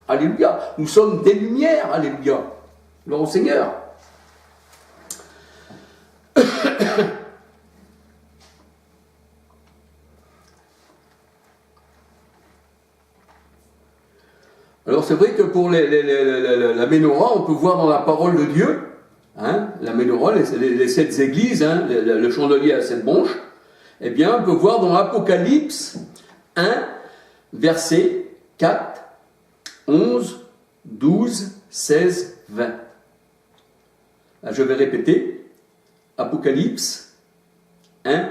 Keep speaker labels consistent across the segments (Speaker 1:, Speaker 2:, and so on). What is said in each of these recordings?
Speaker 1: Alléluia. Nous sommes des lumières. Alléluia. Gloire au Seigneur. Alors c'est vrai que pour la Ménorah, on peut voir dans la parole de Dieu, hein, la Ménorah, les 7 églises, hein, le chandelier à 7 branches, eh bien on peut voir dans l'Apocalypse 1, versets 4, 11, 12, 16, 20. Là, je vais répéter, Apocalypse 1,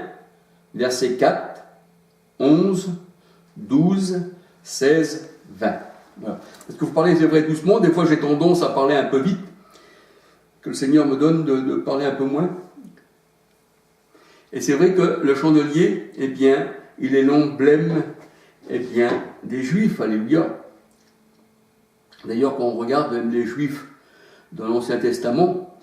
Speaker 1: versets 4, 11, 12, 16, 20. Voilà. Parce que vous parlez, c'est vrai, doucement, des fois j'ai tendance à parler un peu vite, que le Seigneur me donne de parler un peu moins. Et c'est vrai que le chandelier, eh bien, il est l'emblème, eh bien, des Juifs, alléluia. D'ailleurs, quand on regarde même les Juifs dans l'Ancien Testament,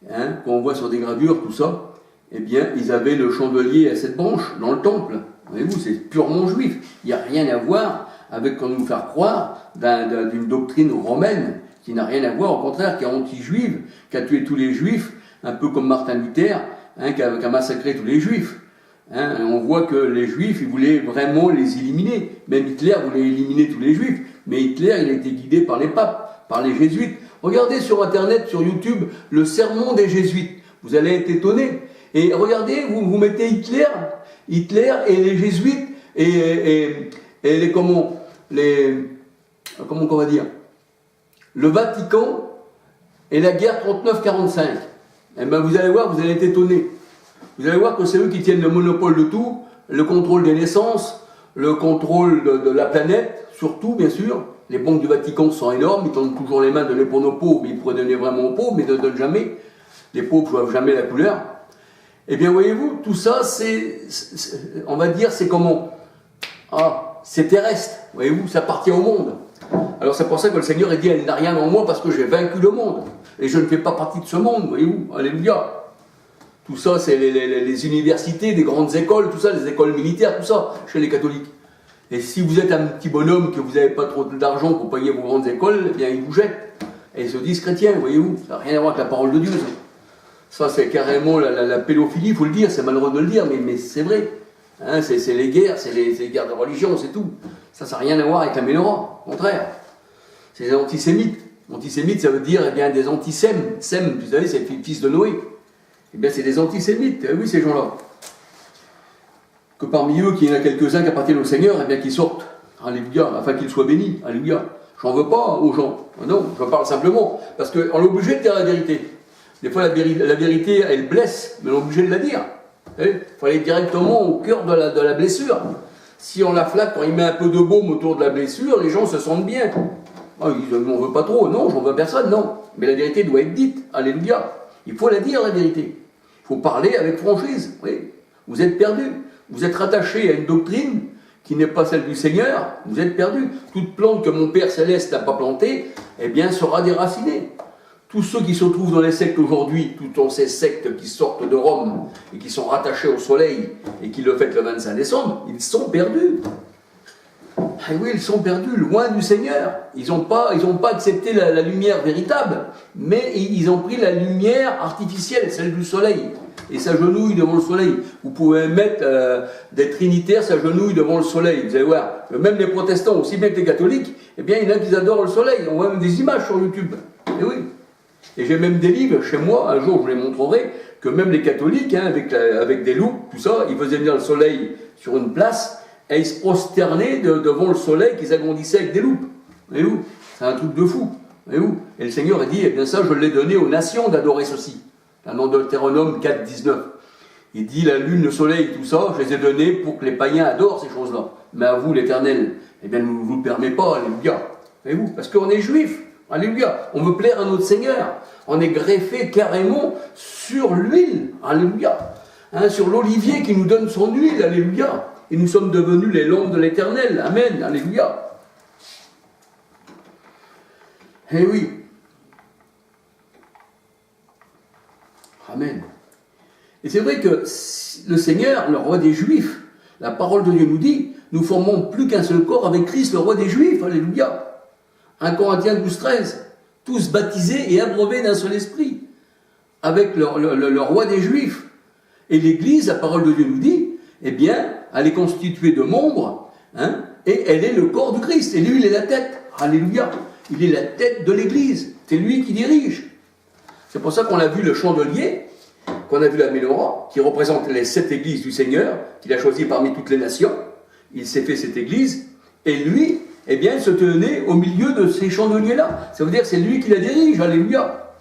Speaker 1: hein, quand on voit sur des gravures tout ça, eh bien, ils avaient le chandelier à 7 branches dans le temple. Voyez-vous, c'est purement juif. Il n'y a rien à voir avec qu'on nous faire croire d'une doctrine romaine qui n'a rien à voir, au contraire, qui est anti-juive, qui a tué tous les juifs, un peu comme Martin Luther, hein, qui a massacré tous les juifs. Hein, on voit que les juifs, ils voulaient vraiment les éliminer. Même Hitler voulait éliminer tous les juifs, mais Hitler, il a été guidé par les papes, par les jésuites. Regardez sur Internet, sur YouTube, le sermon des jésuites. Vous allez être étonnés. Et regardez, vous mettez Hitler et les jésuites et comment on va dire, le Vatican et la guerre 39-45. Eh bien, vous allez voir, vous allez être étonnés. Vous allez voir que c'est eux qui tiennent le monopole de tout, le contrôle des naissances, le contrôle de la planète, surtout, bien sûr. Les banques du Vatican sont énormes, ils tendent toujours les mains, donner pour nos pauvres, ils pourraient donner vraiment aux pauvres, mais ils ne donnent jamais. Les pauvres ne voient jamais la couleur. Eh bien, voyez-vous, tout ça, on va dire, c'est comment? Ah, c'est terrestre, voyez-vous, ça appartient au monde. Alors c'est pour ça que le Seigneur a dit, elle n'a rien en moi parce que j'ai vaincu le monde. Et je ne fais pas partie de ce monde, voyez-vous, alléluia. Tout ça, c'est les universités, des grandes écoles, tout ça, les écoles militaires, tout ça, chez les catholiques. Et si vous êtes un petit bonhomme, que vous n'avez pas trop d'argent pour payer vos grandes écoles, eh bien ils vous jettent. Et ils se disent chrétiens, voyez-vous, ça n'a rien à voir avec la parole de Dieu. Ça, c'est carrément la pédophilie, il faut le dire, c'est malheureux de le dire, mais c'est vrai. Hein, c'est les guerres, c'est les guerres de religion, c'est tout. Ça n'a rien à voir avec la Ménorah, au contraire. C'est des antisémites. Antisémites, ça veut dire eh bien, des antisèmes. Sem, vous savez, c'est le fils de Noé. Eh bien, c'est des antisémites, oui, ces gens-là. Que parmi eux, qu'il y en a quelques-uns qui appartiennent au Seigneur, eh bien, qu'ils sortent, alléluia, afin qu'ils soient bénis, alléluia. J'en veux pas aux gens, non, je parle simplement, parce qu'on est obligé de dire la vérité. Des fois, la vérité, elle blesse, mais on est obligé de la dire. Il faut aller directement au cœur de la blessure. Si on la flatte, quand il met un peu de baume autour de la blessure, les gens se sentent bien. Oh, ils disent, on ne veut pas trop, non, j'en veux personne, non. Mais la vérité doit être dite, alléluia. Il faut la dire, la vérité. Il faut parler avec franchise. Oui. Vous êtes perdu. Vous êtes rattaché à une doctrine qui n'est pas celle du Seigneur. Vous êtes perdu. Toute plante que mon Père Céleste n'a pas plantée, eh bien, sera déracinée. Tous ceux qui se trouvent dans les sectes aujourd'hui, toutes ces sectes qui sortent de Rome et qui sont rattachés au soleil et qui le fêtent le 25 décembre, ils sont perdus. Ah oui, ils sont perdus, loin du Seigneur. Ils n'ont pas accepté la lumière véritable, mais ils ont pris la lumière artificielle, celle du soleil, et s'agenouillent devant le soleil. Vous pouvez mettre des trinitaires s'agenouillent devant le soleil. Vous allez voir, même les protestants, aussi bien que les catholiques, eh bien, il y en a qui adorent le soleil. On voit même des images sur YouTube. Et oui. Et j'ai même des livres chez moi, un jour je vous les montrerai, que même les catholiques, hein, avec des loupes, tout ça, ils faisaient venir le soleil sur une place, et ils se prosternaient devant le soleil qu'ils agrandissaient avec des loupes. Voyez-vous, c'est un truc de fou. Voyez-vous, et le Seigneur a dit, eh bien ça, je l'ai donné aux nations d'adorer ceci. Dans Deutéronome 4, 19. Il dit, la lune, le soleil, tout ça, je les ai donnés pour que les païens adorent ces choses-là. Mais à vous, l'Éternel, eh bien, ne vous le permet pas, alléluia. Voyez-vous, parce qu'on est juifs. Alléluia, on veut plaire à notre Seigneur. On est greffé carrément sur l'huile. Alléluia. Hein, sur l'olivier qui nous donne son huile. Alléluia. Et nous sommes devenus les lampes de l'Éternel. Amen. Alléluia. Eh oui. Amen. Et c'est vrai que le Seigneur, le roi des Juifs, la parole de Dieu nous dit, nous formons plus qu'un seul corps avec Christ, le roi des Juifs. Alléluia. 1 Corinthiens 12-13. Tous baptisés et abreuvés d'un seul esprit, avec le roi des Juifs. Et l'Église, la parole de Dieu nous dit, eh bien, elle est constituée de membres, hein, et elle est le corps du Christ. Et lui, il est la tête. Alléluia. Il est la tête de l'Église. C'est lui qui dirige. C'est pour ça qu'on a vu le chandelier, qu'on a vu la menorah, qui représente les 7 églises du Seigneur, qu'il a choisi parmi toutes les nations. Il s'est fait cette église, et lui, eh bien, il se tenait au milieu de ces chandeliers-là. Ça veut dire que c'est lui qui la dirige. Alléluia.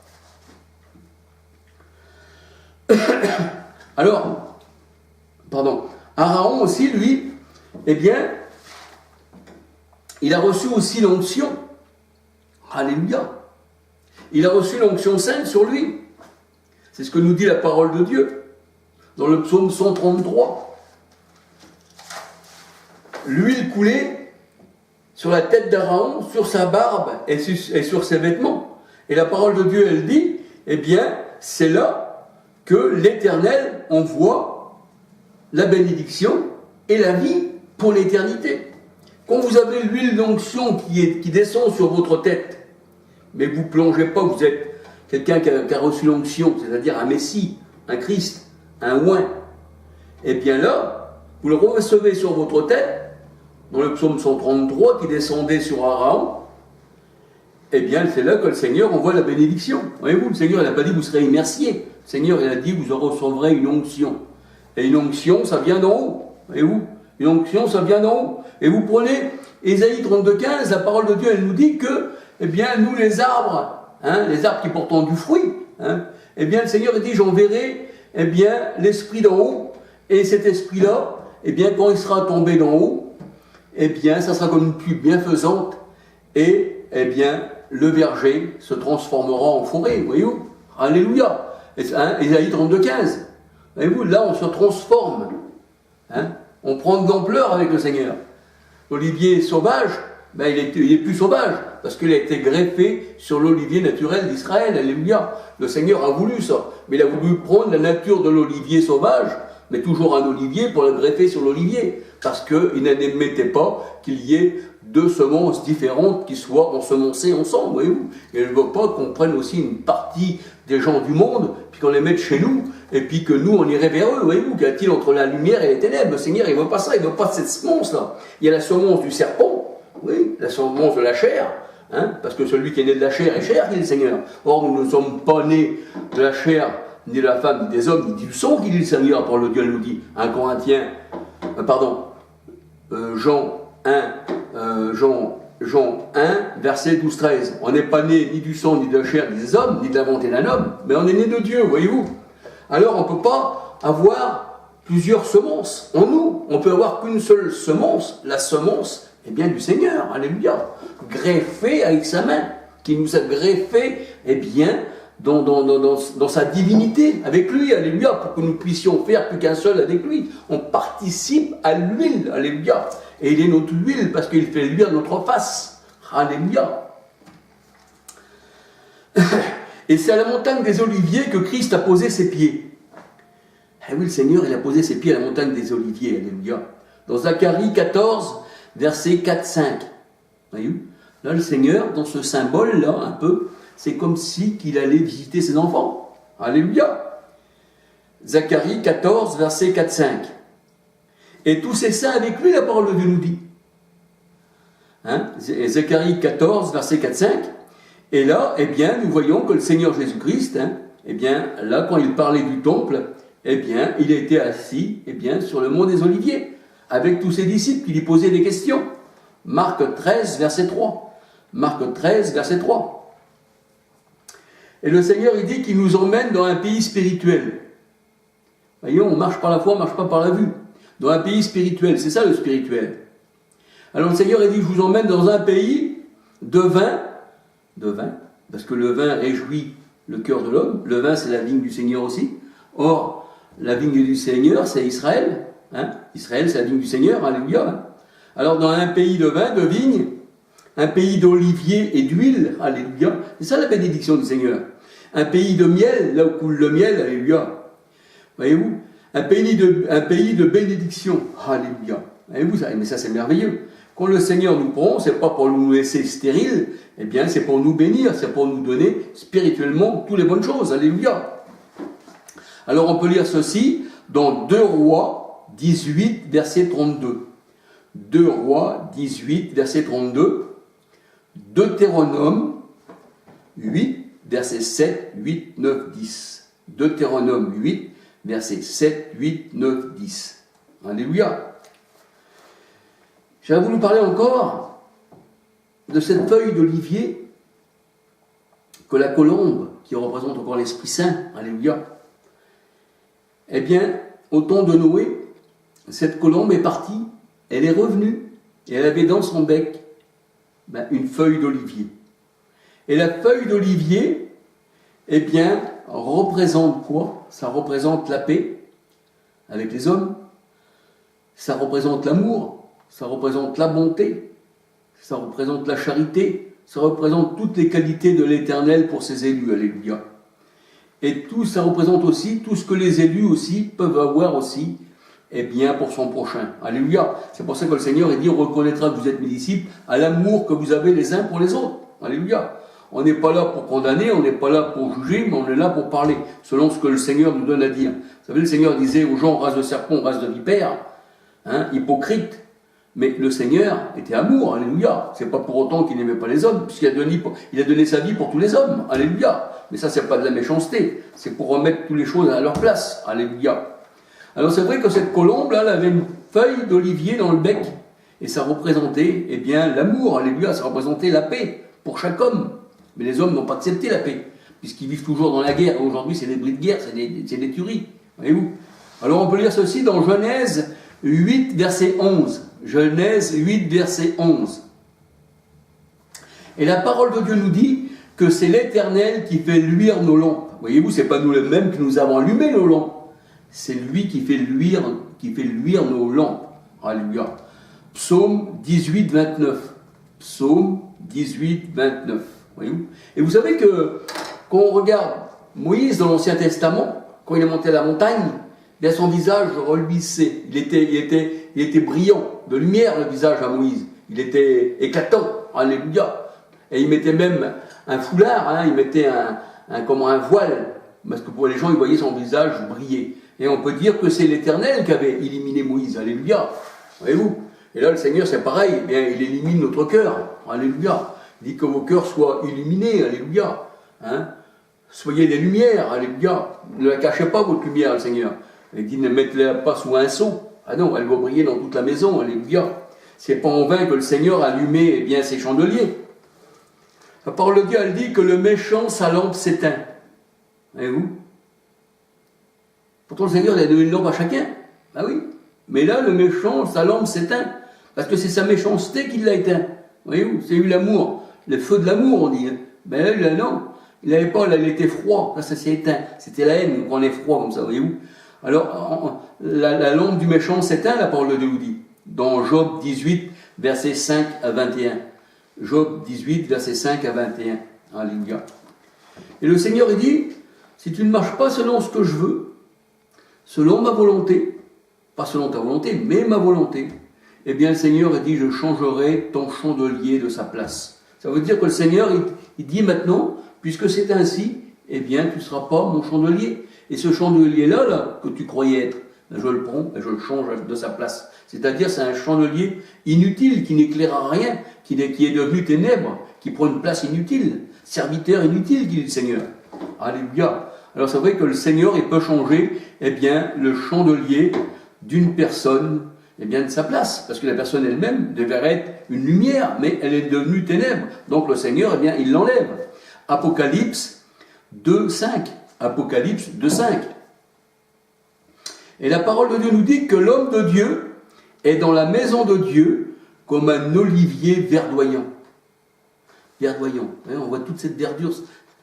Speaker 1: Alors, Aaron aussi, lui, eh bien, il a reçu aussi l'onction. Alléluia. Il a reçu l'onction sainte sur lui. C'est ce que nous dit la parole de Dieu dans le psaume 133. L'huile coulait sur la tête d'Aaron, sur sa barbe et sur ses vêtements. Et la parole de Dieu, elle dit, eh bien, c'est là que l'Éternel envoie la bénédiction et la vie pour l'éternité. Quand vous avez l'huile d'onction qui descend sur votre tête, mais vous ne plongez pas, vous êtes quelqu'un qui a reçu l'onction, c'est-à-dire un Messie, un Christ, un oint, et bien là, vous le recevez sur votre tête, dans le psaume 133 qui descendait sur Aaron, eh bien c'est là que le Seigneur envoie la bénédiction. Voyez-vous, le Seigneur n'a pas dit vous serez immersiés. Le Seigneur il a dit vous recevrez une onction. Et une onction, ça vient d'en haut. Voyez-vous, une onction, ça vient d'en haut. Et vous prenez Ésaïe 32,15, la parole de Dieu, elle nous dit que, eh bien, nous les arbres qui portent du fruit, eh bien, le Seigneur dit j'enverrai, eh bien, l'esprit d'en haut. Et cet esprit-là, eh bien, quand il sera tombé d'en haut, eh bien, ça sera comme une pluie bienfaisante, et, eh bien, le verger se transformera en forêt, voyez-vous. Alléluia. Ésaïe 32,15. Voyez-vous, là, on se transforme. On prend de l'ampleur avec le Seigneur. L'olivier sauvage, ben, il est plus sauvage, parce qu'il a été greffé sur l'olivier naturel d'Israël. Alléluia. Le Seigneur a voulu ça. Mais il a voulu prendre la nature de l'olivier sauvage, mais toujours un olivier pour le greffer sur l'olivier, parce qu'il n'admettait pas qu'il y ait 2 semences différentes qui soient ensemencées ensemble, voyez-vous. Et il ne veut pas qu'on prenne aussi une partie des gens du monde, puis qu'on les mette chez nous, et puis que nous on irait vers eux, voyez-vous. Qu'y a-t-il entre la lumière et les ténèbres? Le Seigneur, il ne veut pas ça, il ne veut pas cette semence-là. Il y a la semence du serpent, oui, la semence de la chair, parce que celui qui est né de la chair est chair, dit le Seigneur. Or, nous ne sommes pas nés de la chair, ni de la femme, ni des hommes, ni du sang, qui dit le Seigneur, par le Dieu nous dit. 1 Corinthiens, Jean 1, verset 12-13. On n'est pas né ni du sang, ni de la chair, ni des hommes, ni de la volonté d'un homme, mais on est né de Dieu, voyez-vous. Alors on ne peut pas avoir plusieurs semences en nous. On peut avoir qu'une seule semence, la semence, eh bien, du Seigneur, alléluia, greffée avec sa main, qui nous a greffé, eh bien, dans sa divinité, avec lui, alléluia, pour que nous puissions faire plus qu'un seul avec lui. On participe à l'huile, alléluia. Et il est notre huile parce qu'il fait luire notre face. Alléluia. Et c'est à la montagne des Oliviers que Christ a posé ses pieds. Eh oui, le Seigneur, il a posé ses pieds à la montagne des Oliviers. Alléluia. Dans Zacharie 14, versets 4-5. Voyez-vous ? Là, le Seigneur, dans ce symbole-là, un peu, c'est comme si qu'il allait visiter ses enfants. Alléluia. Zacharie 14, versets 4-5. Et tous ces saints avec lui, la parole de Dieu nous dit. Zacharie 14, verset 4-5. Et là, eh bien, nous voyons que le Seigneur Jésus-Christ, eh bien, là, quand il parlait du temple, eh bien, il était assis, eh bien, sur le mont des Oliviers, avec tous ses disciples qui lui posaient des questions. Marc 13, verset 3. Marc 13, verset 3. Et le Seigneur, il dit qu'il nous emmène dans un pays spirituel. Voyons, on marche par la foi, on ne marche pas par la vue. Dans un pays spirituel, c'est ça le spirituel. Alors le Seigneur a dit, je vous emmène dans un pays de vin, parce que le vin réjouit le cœur de l'homme. Le vin, c'est la vigne du Seigneur aussi. Or, la vigne du Seigneur, c'est Israël. Israël, c'est la vigne du Seigneur, alléluia. Alors dans un pays de vin, de vigne, un pays d'olivier et d'huile, alléluia. C'est ça la bénédiction du Seigneur. Un pays de miel, là où coule le miel, alléluia. Voyez-vous ? Un pays de bénédiction. Alléluia. Voyez-vous ça? Mais ça, c'est merveilleux. Quand le Seigneur nous prend, c'est pas pour nous laisser stériles, eh bien c'est pour nous bénir, c'est pour nous donner spirituellement toutes les bonnes choses. Alléluia. Alors on peut lire ceci dans 2 Rois 18, verset 32. 2 Rois 18, verset 32. Deutéronome 8, verset 7, 8, 9, 10. Deutéronome 8, verset 7, 8, 9, 10. Alléluia. J'avais voulu parler encore de cette feuille d'olivier que la colombe, qui représente encore l'Esprit Saint, alléluia. Eh bien, au temps de Noé, cette colombe est partie, elle est revenue, et elle avait dans son bec une feuille d'olivier. Et la feuille d'olivier, eh bien, représente quoi? Ça représente la paix avec les hommes, ça représente l'amour, ça représente la bonté, ça représente la charité, ça représente toutes les qualités de l'Éternel pour ses élus, alléluia. Et tout ça représente aussi tout ce que les élus aussi peuvent avoir aussi, eh bien, pour son prochain. Alléluia. C'est pour ça que le Seigneur, il dit, on reconnaîtra que vous êtes mes disciples à l'amour que vous avez les uns pour les autres. Alléluia. On n'est pas là pour condamner, on n'est pas là pour juger, mais on est là pour parler, selon ce que le Seigneur nous donne à dire. Vous savez, le Seigneur disait aux gens, race de serpent, race de vipère, hypocrite. Mais le Seigneur était amour, alléluia. C'est pas pour autant qu'il n'aimait pas les hommes, puisqu'il a donné sa vie pour tous les hommes, alléluia. Mais ça, c'est pas de la méchanceté, c'est pour remettre toutes les choses à leur place, alléluia. Alors c'est vrai que cette colombe, là, elle avait une feuille d'olivier dans le bec, et ça représentait, eh bien, l'amour, alléluia, ça représentait la paix pour chaque homme. Mais les hommes n'ont pas accepté la paix, puisqu'ils vivent toujours dans la guerre. Aujourd'hui, c'est des bris de guerre, c'est des tueries, voyez-vous. Alors on peut lire ceci dans Genèse 8, verset 11. Genèse 8, verset 11. Et la parole de Dieu nous dit que c'est l'Éternel qui fait luire nos lampes. Voyez-vous, c'est pas nous les mêmes qui nous avons allumé nos lampes. C'est lui qui fait luire nos lampes. Alléluia. Psaume 18, 29. Psaume 18, 29. Voyez-vous. Et vous savez que quand on regarde Moïse dans l'Ancien Testament, quand il est monté à la montagne, bien son visage reluisait. Il était brillant, de lumière le visage à Moïse. Il était éclatant. Alléluia. Et il mettait même un foulard, il mettait un voile, parce que pour les gens, ils voyaient son visage briller. Et on peut dire que c'est l'Éternel qui avait éliminé Moïse. Alléluia. Voyez-vous. Et là, le Seigneur, c'est pareil. Eh bien, il élimine notre cœur. Alléluia. Il dit que vos cœurs soient illuminés. Alléluia. Soyez des lumières. Alléluia. Ne la cachez pas, votre lumière, le Seigneur. Il dit, ne mettez-la pas sous un seau. Ah non, elle va briller dans toute la maison. Alléluia. C'est pas en vain que le Seigneur a allumé, eh bien, ses chandeliers. La parole de Dieu, elle dit que le méchant, sa lampe s'éteint. Voyez-vous? Pourtant, le Seigneur, il a donné une lampe à chacun. Ah oui. Mais là, le méchant, sa lampe s'éteint. Parce que c'est sa méchanceté qui l'a éteint. Voyez-vous? C'est eu l'amour. Le feu de l'amour, on dit. Mais là, non. Il n'avait pas, là, il était froid. Là, ça s'est éteint. C'était la haine, quand on est froid comme ça, voyez-vous? Alors, la lampe du méchant s'éteint, la parole de Dieu nous dit. Dans Job 18, versets 5 à 21. Job 18, versets 5 à 21. Alléluia. Et le Seigneur, il dit, si tu ne marches pas selon ce que je veux, selon ma volonté, pas selon ta volonté, mais ma volonté, eh bien le Seigneur, il dit, je changerai ton chandelier de sa place. Ça veut dire que le Seigneur, il dit maintenant, puisque c'est ainsi, eh bien tu ne seras pas mon chandelier. Et ce chandelier-là, que tu croyais être, je le prends et je le change de sa place. C'est-à-dire, c'est un chandelier inutile, qui n'éclaire à rien, qui est devenu ténèbres, qui prend une place inutile, serviteur inutile, dit le Seigneur. Alléluia. Alors c'est vrai que le Seigneur, il peut changer, eh bien, le chandelier d'une personne, eh bien, de sa place. Parce que la personne elle-même devrait être une lumière, mais elle est devenue ténèbres. Donc le Seigneur, eh bien, il l'enlève. Apocalypse 2, 5. Apocalypse 2, 5. Et la parole de Dieu nous dit que l'homme de Dieu est dans la maison de Dieu comme un olivier verdoyant. Verdoyant. On voit toute cette verdure,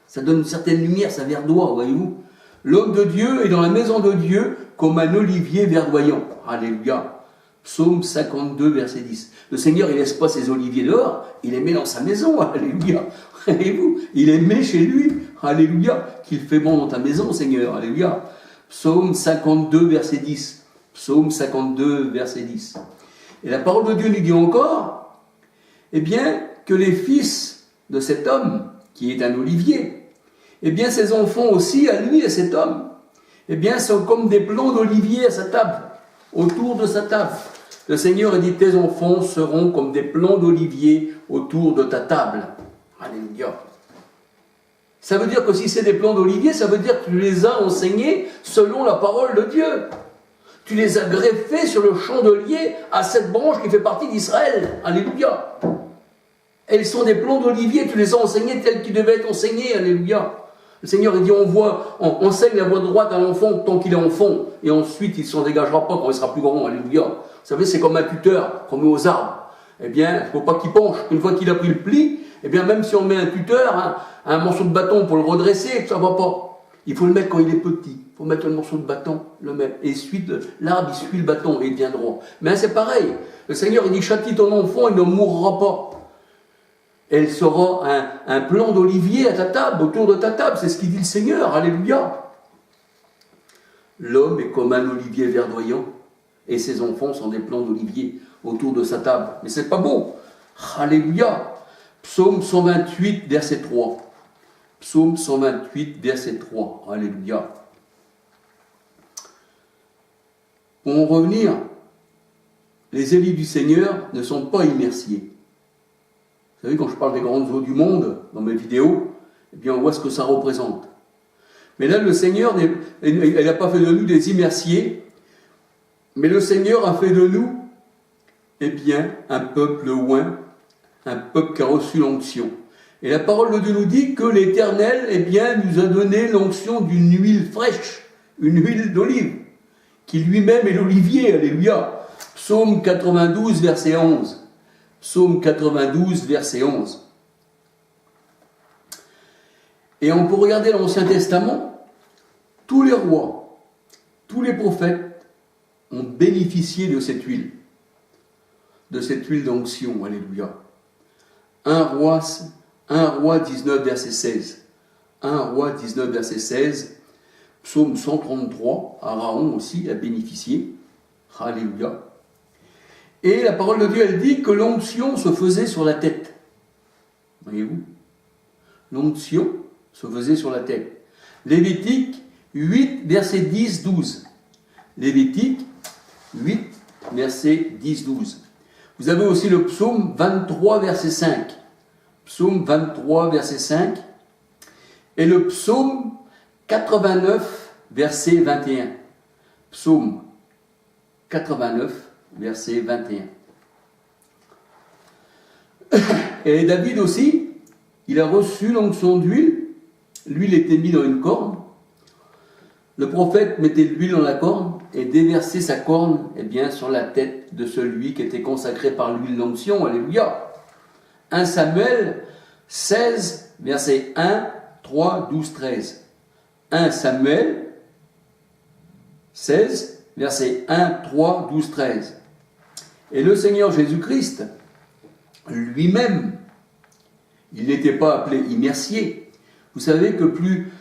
Speaker 1: ça donne une certaine lumière, ça verdoie, voyez-vous. L'homme de Dieu est dans la maison de Dieu comme un olivier verdoyant. Alléluia. Psaume 52, verset 10. Le Seigneur, il ne laisse pas ses oliviers dehors, il les met dans sa maison. Alléluia. Voyez-vous, il les met chez lui. Alléluia. Qu'il fait bon dans ta maison, Seigneur. Alléluia. Psaume 52, verset 10. Psaume 52, verset 10. Et la parole de Dieu nous dit encore eh bien, que les fils de cet homme, qui est un olivier, eh bien, ses enfants aussi, à lui, à cet homme, eh bien, sont comme des plants d'olivier à sa table, autour de sa table. Le Seigneur a dit, tes enfants seront comme des plants d'olivier autour de ta table. Alléluia. Ça veut dire que si c'est des plants d'olivier, ça veut dire que tu les as enseignés selon la parole de Dieu. Tu les as greffés sur le chandelier à cette branche qui fait partie d'Israël. Alléluia. Elles sont des plants d'olivier, tu les as enseignés tels qu'ils devaient être enseignés. Alléluia. Le Seigneur, il dit, on enseigne la voie droite à l'enfant tant qu'il est enfant, et ensuite il ne s'en dégagera pas quand il sera plus grand. Alléluia. Vous savez, c'est comme un tuteur qu'on met aux arbres. Eh bien, il ne faut pas qu'il penche. Une fois qu'il a pris le pli, eh bien, même si on met un tuteur, un morceau de bâton pour le redresser, ça ne va pas. Il faut le mettre quand il est petit. Il faut mettre le morceau de bâton, le mettre. Et l'arbre, il suit le bâton et il devient droit. Mais c'est pareil. Le Seigneur, il dit, châtie ton enfant, il ne mourra pas. Elle sera un plant d'olivier à ta table, autour de ta table. C'est ce qu'il dit le Seigneur. Alléluia. L'homme est comme un olivier verdoyant. Et ses enfants sont des plants d'olivier autour de sa table. Mais c'est pas beau. Alléluia. Psaume 128, verset 3. Psaume 128, verset 3. Alléluia. Pour en revenir, les élus du Seigneur ne sont pas immersiers. Vous savez, quand je parle des grandes eaux du monde, dans mes vidéos, eh bien, on voit ce que ça représente. Mais là, le Seigneur, il n'a pas fait de nous des immersiers, mais le Seigneur a fait de nous, eh bien, un peuple oint, un peuple qui a reçu l'onction. Et la parole de Dieu nous dit que l'Éternel, eh bien, nous a donné l'onction d'une huile fraîche, une huile d'olive, qui lui-même est l'olivier. Alléluia. Psaume 92, verset 11. Psaume 92, verset 11. Et on peut regarder l'Ancien Testament, tous les rois, tous les prophètes ont bénéficié de cette huile d'onction. Alléluia. 1 roi 19, verset 16. 1 roi 19, verset 16. Psaume 133, Aaron aussi a bénéficié. Alléluia. Et la parole de Dieu, elle dit que l'onction se faisait sur la tête. Voyez-vous? L'onction se faisait sur la tête. Lévitique 8, verset 10-12. Lévitique 8, verset 10-12. Vous avez aussi le psaume 23, verset 5. Psaume 23, verset 5. Et le psaume 89, verset 21. Psaume 89, verset 21. Et David aussi, il a reçu l'onction d'huile. L'huile était mise dans une corne. Le prophète mettait de l'huile dans la corne et déversait sa corne, eh bien, sur la tête de celui qui était consacré par l'huile d'onction. Alléluia. 1 Samuel 16, verset 1, 3, 12, 13. 1 Samuel 16, verset 1, 3, 12, 13. Et le Seigneur Jésus-Christ, lui-même, il n'était pas appelé immersier. Vous savez que plus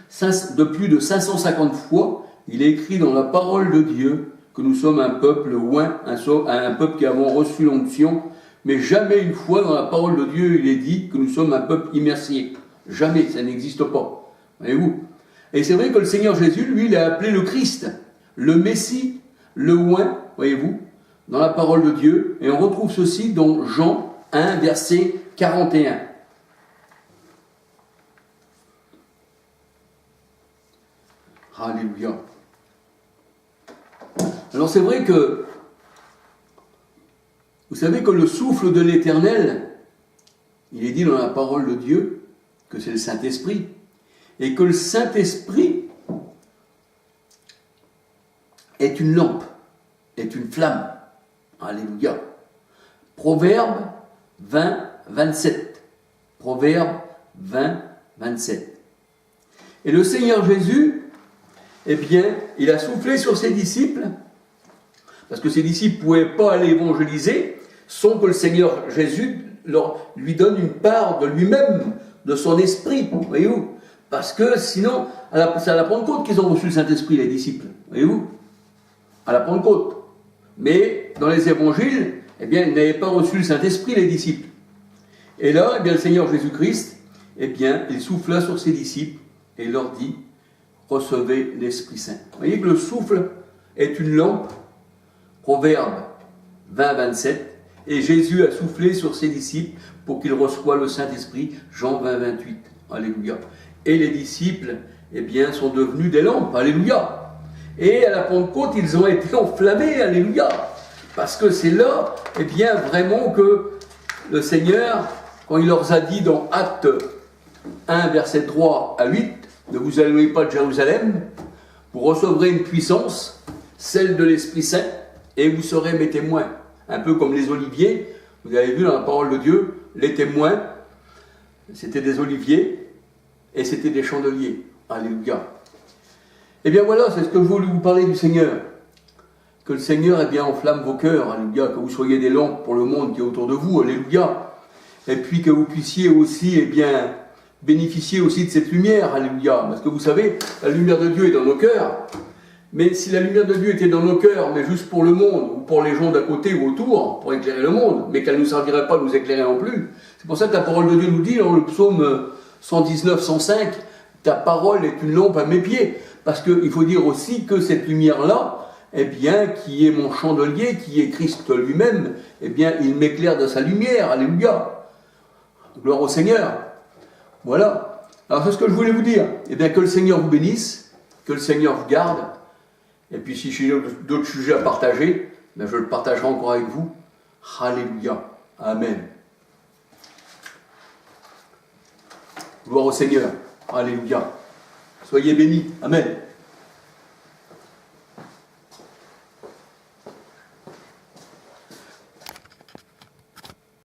Speaker 1: de 550 fois, il est écrit dans la parole de Dieu que nous sommes un peuple oint, un peuple qui avons reçu l'onction, mais jamais une fois dans la parole de Dieu, il est dit que nous sommes un peuple immersier. Jamais, ça n'existe pas. Voyez-vous? Et c'est vrai que le Seigneur Jésus, lui, il a appelé le Christ, le Messie, le oint, voyez-vous, dans la parole de Dieu. Et on retrouve ceci dans Jean 1, verset 41. Alléluia. Alors c'est vrai que, vous savez que le souffle de l'Éternel, il est dit dans la parole de Dieu que c'est le Saint-Esprit, et que le Saint-Esprit est une lampe, est une flamme. Alléluia. Proverbe 20, 27. Proverbe 20, 27. Et le Seigneur Jésus, eh bien, il a soufflé sur ses disciples, parce que ses disciples ne pouvaient pas aller évangéliser sans que le Seigneur Jésus lui donne une part de lui-même, de son esprit, voyez-vous. Parce que sinon, c'est à la Pentecôte qu'ils ont reçu le Saint-Esprit, les disciples, voyez-vous. À la Pentecôte. Mais dans les évangiles, eh bien, ils n'avaient pas reçu le Saint-Esprit, les disciples. Et là, eh bien, le Seigneur Jésus-Christ, eh bien, il souffla sur ses disciples et leur dit, recevez l'Esprit Saint. Vous voyez que le souffle est une lampe, Proverbe 20, 27, et Jésus a soufflé sur ses disciples pour qu'ils reçoivent le Saint-Esprit, Jean 20, 28. Alléluia. Et les disciples, eh bien, sont devenus des lampes. Alléluia. Et à la Pentecôte, ils ont été enflammés. Alléluia. Parce que c'est là, eh bien, vraiment que le Seigneur, quand il leur a dit dans Actes 1, verset 3 à 8, ne vous éloignez pas de Jérusalem, vous recevrez une puissance, celle de l'Esprit Saint, et vous serez mes témoins. Un peu comme les oliviers, vous avez vu dans la parole de Dieu, les témoins, c'était des oliviers et c'était des chandeliers. Alléluia. Et bien voilà, c'est ce que je voulais vous parler du Seigneur. Que le Seigneur, eh bien, enflamme vos cœurs. Alléluia. Que vous soyez des lampes pour le monde qui est autour de vous. Alléluia. Et puis que vous puissiez aussi, eh bien, bénéficier aussi de cette lumière. Alléluia. Parce que vous savez, la lumière de Dieu est dans nos cœurs. Mais si la lumière de Dieu était dans nos cœurs, mais juste pour le monde, ou pour les gens d'à côté ou autour, pour éclairer le monde, mais qu'elle ne nous servirait pas à nous éclairer non plus, c'est pour ça que la parole de Dieu nous dit dans le psaume 119, 105, ta parole est une lampe à mes pieds. Parce qu'il faut dire aussi que cette lumière-là, eh bien, qui est mon chandelier, qui est Christ lui-même, eh bien, il m'éclaire de sa lumière. Alléluia. Gloire au Seigneur. Voilà. Alors, c'est ce que je voulais vous dire. Eh bien, que le Seigneur vous bénisse, que le Seigneur vous garde. Et puis, si j'ai d'autres sujets à partager, ben, je le partagerai encore avec vous. Alléluia. Amen. Gloire au Seigneur. Alléluia. Soyez bénis. Amen.